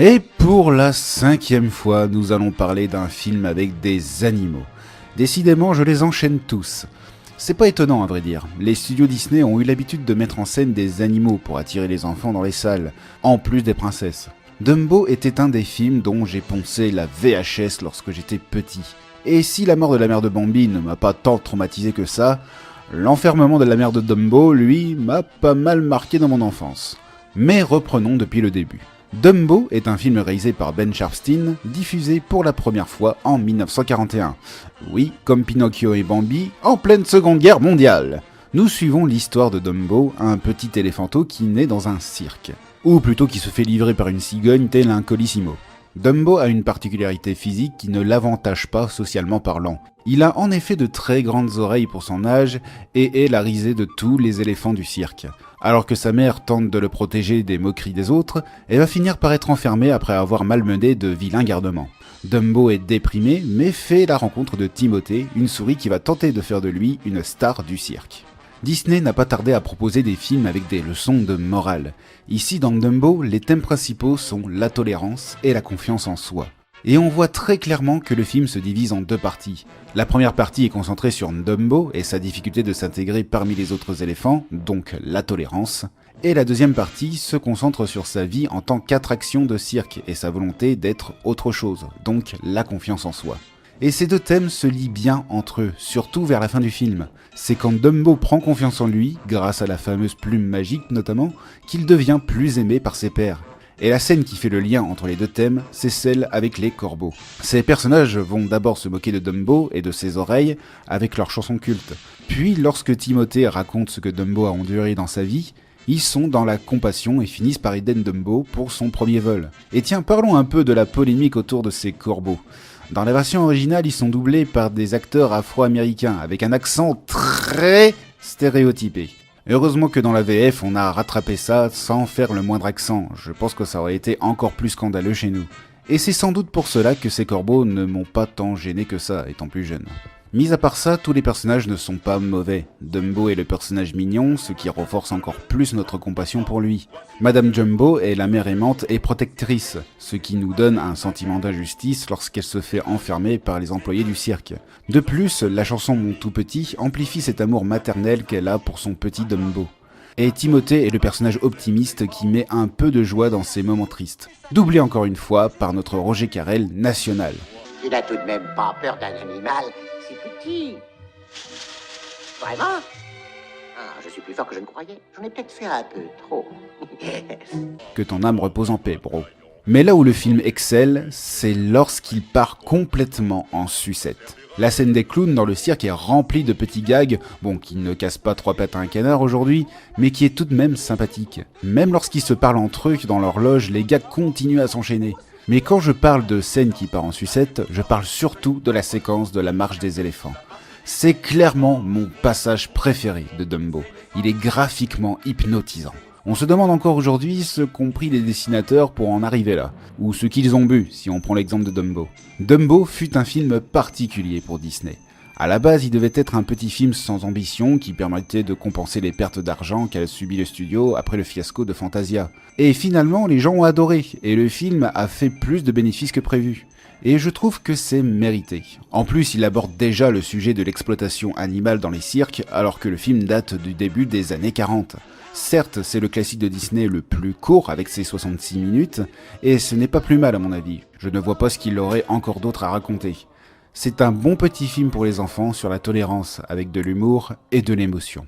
Et pour la 5e fois, nous allons parler d'un film avec des animaux. Décidément, je les enchaîne tous. C'est pas étonnant à vrai dire, les studios Disney ont eu l'habitude de mettre en scène des animaux pour attirer les enfants dans les salles, en plus des princesses. Dumbo était un des films dont j'ai poncé la VHS lorsque j'étais petit. Et si la mort de la mère de Bambi ne m'a pas tant traumatisé que ça, l'enfermement de la mère de Dumbo, lui, m'a pas mal marqué dans mon enfance. Mais reprenons depuis le début. Dumbo est un film réalisé par Ben Sharpsteen, diffusé pour la première fois en 1941. Oui, comme Pinocchio et Bambi, en pleine Seconde Guerre mondiale. Nous suivons l'histoire de Dumbo, un petit éléphanteau qui naît dans un cirque. Ou plutôt qui se fait livrer par une cigogne tel un Colissimo. Dumbo a une particularité physique qui ne l'avantage pas socialement parlant. Il a en effet de très grandes oreilles pour son âge et est la risée de tous les éléphants du cirque. Alors que sa mère tente de le protéger des moqueries des autres, elle va finir par être enfermée après avoir malmené de vilains gardements. Dumbo est déprimé mais fait la rencontre de Timothée, une souris qui va tenter de faire de lui une star du cirque. Disney n'a pas tardé à proposer des films avec des leçons de morale. Ici dans Dumbo, les thèmes principaux sont la tolérance et la confiance en soi. Et on voit très clairement que le film se divise en deux parties. La première partie est concentrée sur Dumbo et sa difficulté de s'intégrer parmi les autres éléphants, donc la tolérance. Et la deuxième partie se concentre sur sa vie en tant qu'attraction de cirque et sa volonté d'être autre chose, donc la confiance en soi. Et ces deux thèmes se lient bien entre eux, surtout vers la fin du film. C'est quand Dumbo prend confiance en lui, grâce à la fameuse plume magique notamment, qu'il devient plus aimé par ses pairs. Et la scène qui fait le lien entre les deux thèmes, c'est celle avec les corbeaux. Ces personnages vont d'abord se moquer de Dumbo et de ses oreilles avec leur chanson culte. Puis lorsque Timothée raconte ce que Dumbo a enduré dans sa vie, ils sont dans la compassion et finissent par aider Dumbo pour son premier vol. Et tiens, parlons un peu de la polémique autour de ces corbeaux. Dans la version originale, ils sont doublés par des acteurs afro-américains avec un accent très stéréotypé. Heureusement que dans la VF, on a rattrapé ça sans faire le moindre accent. Je pense que ça aurait été encore plus scandaleux chez nous. Et c'est sans doute pour cela que ces corbeaux ne m'ont pas tant gêné que ça, étant plus jeune. Mis à part ça, tous les personnages ne sont pas mauvais. Dumbo est le personnage mignon, ce qui renforce encore plus notre compassion pour lui. Madame Jumbo est la mère aimante et protectrice, ce qui nous donne un sentiment d'injustice lorsqu'elle se fait enfermer par les employés du cirque. De plus, la chanson Mon tout petit amplifie cet amour maternel qu'elle a pour son petit Dumbo. Et Timothée est le personnage optimiste qui met un peu de joie dans ses moments tristes. Doublé encore une fois par notre Roger Carrel national. Il n'a tout de même pas peur d'un animal si petit. Vraiment? Ah, je suis plus fort que je ne croyais. J'en ai peut-être fait un peu trop. Que ton âme repose en paix, bro. Mais là où le film excelle, c'est lorsqu'il part complètement en sucette. La scène des clowns dans le cirque est remplie de petits gags, bon, qui ne cassent pas trois pattes à un canard aujourd'hui, mais qui est tout de même sympathique. Même lorsqu'ils se parlent entre eux dans leur loge, les gags continuent à s'enchaîner. Mais quand je parle de scène qui part en sucette, je parle surtout de la séquence de la marche des éléphants. C'est clairement mon passage préféré de Dumbo. Il est graphiquement hypnotisant. On se demande encore aujourd'hui ce qu'ont pris les dessinateurs pour en arriver là, ou ce qu'ils ont bu, si on prend l'exemple de Dumbo. Dumbo fut un film particulier pour Disney. À la base, il devait être un petit film sans ambition qui permettait de compenser les pertes d'argent qu'a subi le studio après le fiasco de Fantasia. Et finalement, les gens ont adoré, et le film a fait plus de bénéfices que prévu. Et je trouve que c'est mérité. En plus, il aborde déjà le sujet de l'exploitation animale dans les cirques, alors que le film date du début des années 40. Certes, c'est le classique de Disney le plus court avec ses 66 minutes, et ce n'est pas plus mal à mon avis. Je ne vois pas ce qu'il aurait encore d'autre à raconter. C'est un bon petit film pour les enfants sur la tolérance avec de l'humour et de l'émotion.